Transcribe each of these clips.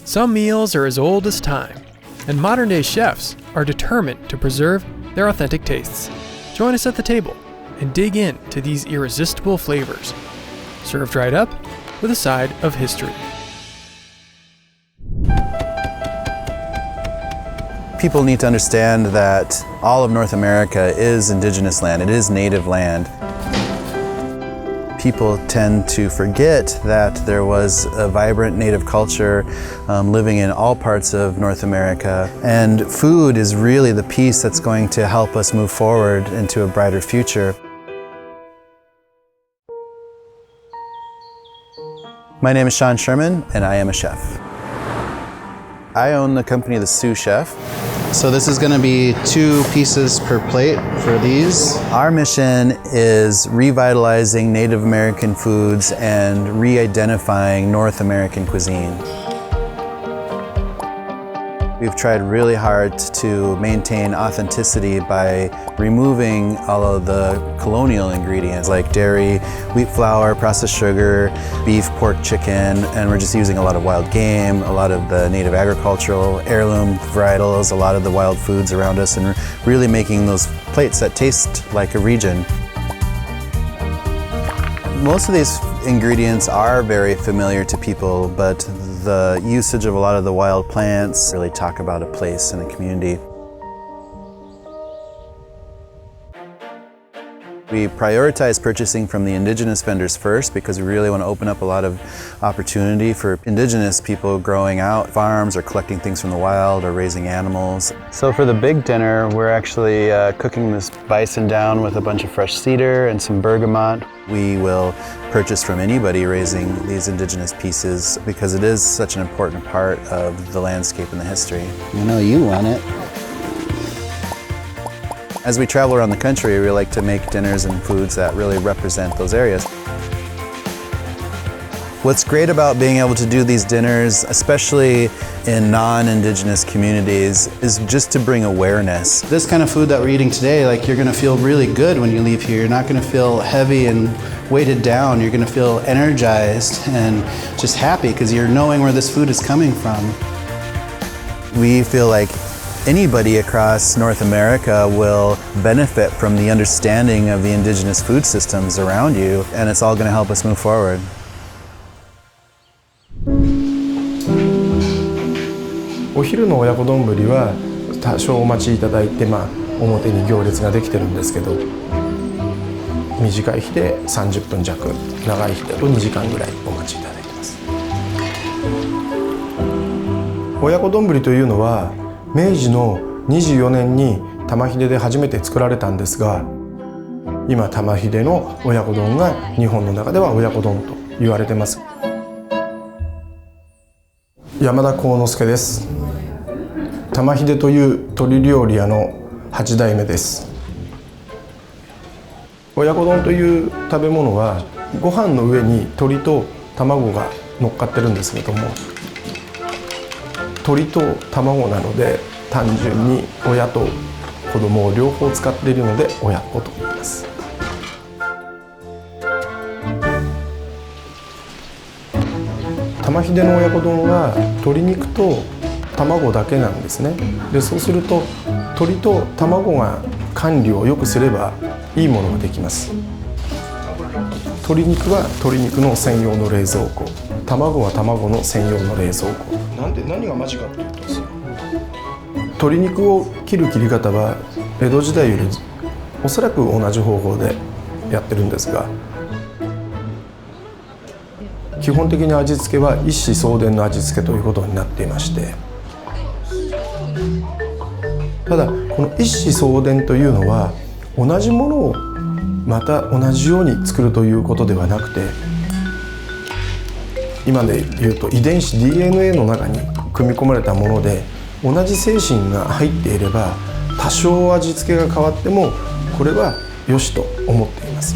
Some meals are as old as time, and modern-day chefs are determined to preserve their authentic tastes. Join us at the table and dig into these irresistible flavors, served right up with a side of history. People need to understand that all of North America is indigenous land, it is native land. People tend to forget that there was a vibrant native culture living in all parts of North America, and food is really the piece that's going to help us move forward into a brighter future. My name is Sherman, and I am a chef. I own the company The Sous Chef. So this is going to be 2 pieces per plate for these. Our mission is revitalizing Native American foods and re-identifying North American cuisine. We've tried really hard to maintain authenticity by removing all of the colonial ingredients like dairy, wheat flour, processed sugar, beef, pork, chicken, and we're just using a lot of wild game, a lot of the native agricultural heirloom varietals, a lot of the wild foods around us, and really making those plates that taste like a region. Most of these ingredients are very familiar to people, but the usage of a lot of the wild plants really talk about a place and a community. We prioritize purchasing from the indigenous vendors first because we really want to open up a lot of opportunity for indigenous people growing out farms or collecting things from the wild or raising animals. So for the big dinner, we're actually cooking this bison down with a bunch of fresh cedar and some bergamot. We will purchase from anybody raising these indigenous pieces because it is such an important part of the landscape and the history. You know you want it. As we travel around the country, we like to make dinners and foods that really represent those areas. What's great about being able to do these dinners, especially in non-indigenous communities, is just to bring awareness. This kind of food that we're eating today, like you're gonna feel really good when you leave here. You're not gonna feel heavy and weighted down. You're gonna feel energized and just happy because you're knowing where this food is coming from. We feel like anybody across North America will benefit from the understanding of the indigenous food systems around you, and it's all going to help us move forward.お昼の親子丼は多少お待ちいただいて、表に行列ができてるんですけど、短い日で30分弱、長い日だと2時間ぐらいお待ちいただいてます。親子丼というのは明治の24年に玉秀で初めて作られたんですが、今玉秀の親子丼が日本の中では親子丼と言われてます。山田幸之助です。玉秀という鶏料理屋の8代目です。親子丼という食べ物はご飯の上に鶏と卵が乗っかってるんですけども、鶏と卵なので単純に親と子供を両方使っているので親子と言います。玉秀の親子丼は鶏肉と卵だけなんですね。でそうすると鶏と卵が管理をよくすればいいものができます。鶏肉は鶏肉の専用の冷蔵庫、卵は卵の専用の冷蔵庫。何がマジかっていうとですね、鶏肉を切る切り方は江戸時代よりおそらく同じ方法でやってるんですが、基本的に味付けは一子相伝の味付けということになっていまして、ただこの一子相伝というのは同じものをまた同じように作るということではなくて、今で言うと遺伝子 DNA の中に組み込まれたもので、同じ精神が入っていれば多少味付けが変わってもこれは良しと思っています。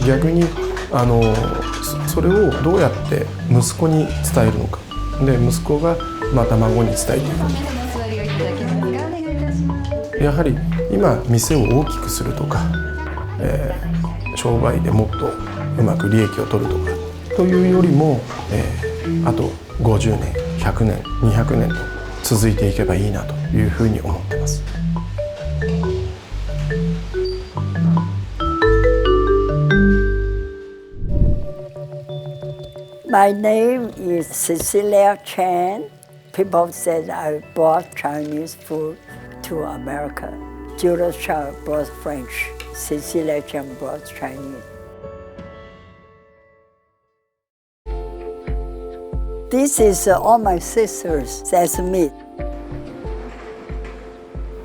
逆にそれをどうやって息子に伝えるのかで、息子がまた孫に伝えていく。やはり今店を大きくするとか、商売でもっとうまく利益を取るとか、というよりも、あと50年、100年、200年と続いていけばいいなというふうに思ってます。My name is Cecilia Chan. People said I brought Chinese food to America. Julia Chang brought French. Cecilia Chang brought Chinese. This is all my sisters' sesame.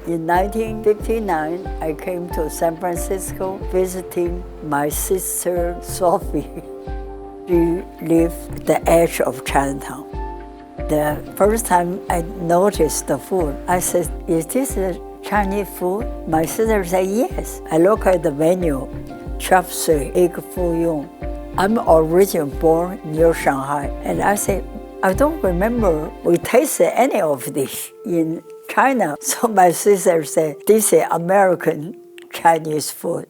In 1959, I came to San Francisco visiting my sister Sophie. She lived at the edge of Chinatown. The first time I noticed the food, I said, "Is this a Chinese food?" My sister said, "Yes." I look at the menu, chop suey, egg foo young. I'm originally born near Shanghai, and I said, I don't remember we tasted any of this in China. So my sister said, "This is American Chinese food."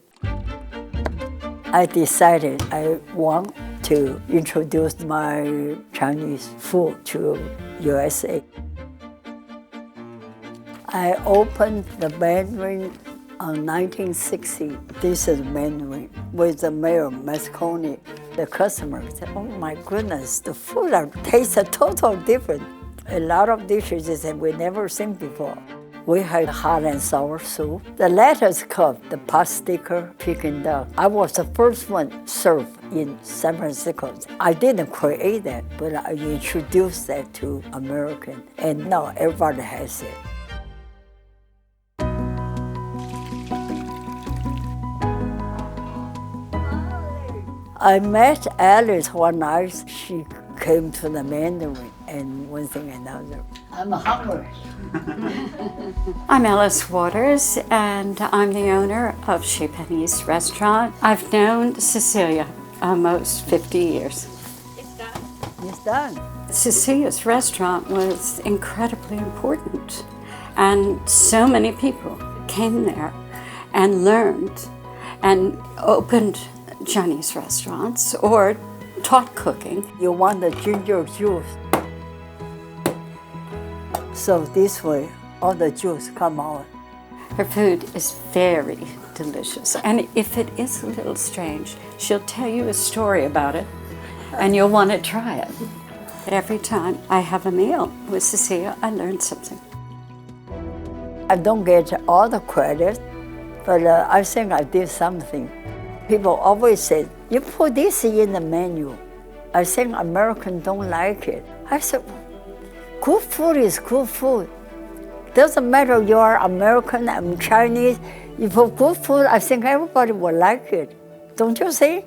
I decided I want to introduce my Chinese food to USA. I opened the Mandarin in 1960. This is Mandarin with the mayor Moscone. The customer said, "Oh my goodness, the food tastes totally different." A lot of dishes that we never seen before. We had hot and sour soup, the lettuce cup, the pot sticker, Peking duck. I was the first one served in San Francisco. I didn't create that, but I introduced that to Americans, and now everybody has it. I met Alice one night. She came to the Mandarin, and one thing another. I'm hungry. I'm Alice Waters, and I'm the owner of Chez Penny's restaurant. I've known Cecilia almost 50 years. It's done. Cecilia's restaurant was incredibly important, and so many people came there and learned and opened Chinese restaurants or taught cooking. You want the ginger juice. So this way, all the juice come out. Her food is very delicious. And if it is a little strange, she'll tell you a story about it, and you'll want to try it. Every time I have a meal with Cecilia, I learn something. I don't get all the credit, but I think I did something. People always say, "You put this in the menu." I think Americans don't like it. I said, good food is good food. Doesn't matter you are American, I'm Chinese. If you put good food, I think everybody will like it. Don't you think?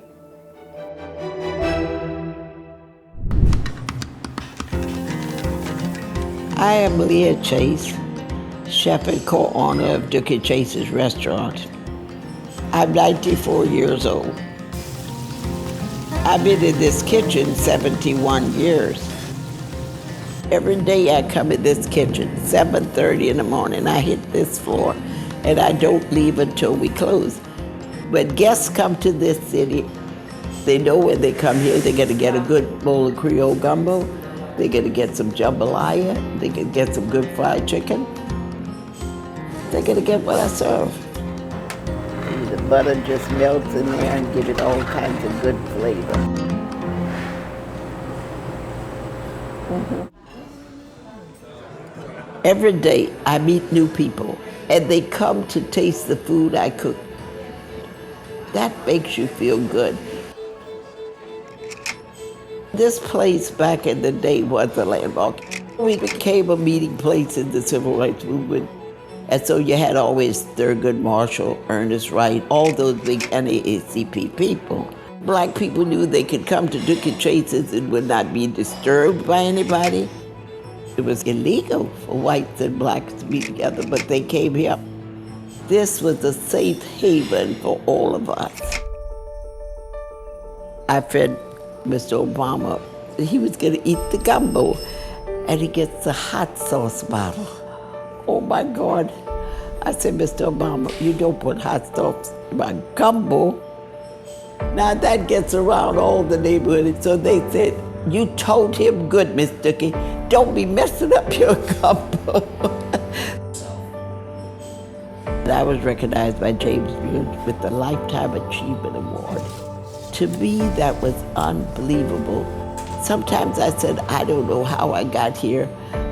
I am Leah Chase, chef and co-owner of Dookie Chase's restaurant. I'm 94 years old. I've been in this kitchen 71 years. Every day I come in this kitchen, 7:30 in the morning, I hit this floor, and I don't leave until we close. When guests come to this city, they know when they come here, they're gonna get a good bowl of Creole gumbo, they're gonna get some jambalaya, they're gonna get some good fried chicken. They're gonna get what I serve. And the butter just melts in there and gives it all kinds of good flavor. Every day I meet new people, and they come to taste the food I cook. That makes you feel good. This place back in the day was a landmark. We became a meeting place in the civil rights movement. And so you had always Thurgood Marshall, Ernest Wright, all those big NAACP people. Black people knew they could come to Dookie Chase's and would not be disturbed by anybody. It was illegal for whites and blacks to be together, but they came here. This was a safe haven for all of us. I fed Mr. Obama. He was gonna eat the gumbo, and he gets the hot sauce bottle. Oh my God. I said, Mr. Obama, you don't put hot sauce in my gumbo. Now that gets around all the neighborhood. So they said, "You told him good, Miss Dookie. Don't be messing up your gumbo." I was recognized by James Beard with the Lifetime Achievement Award. To me, that was unbelievable. Sometimes I said, I don't know how I got here,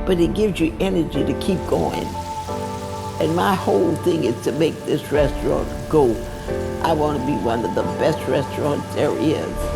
but it gives you energy to keep going. And my whole thing is to make this restaurant go. I want to be one of the best restaurants there is.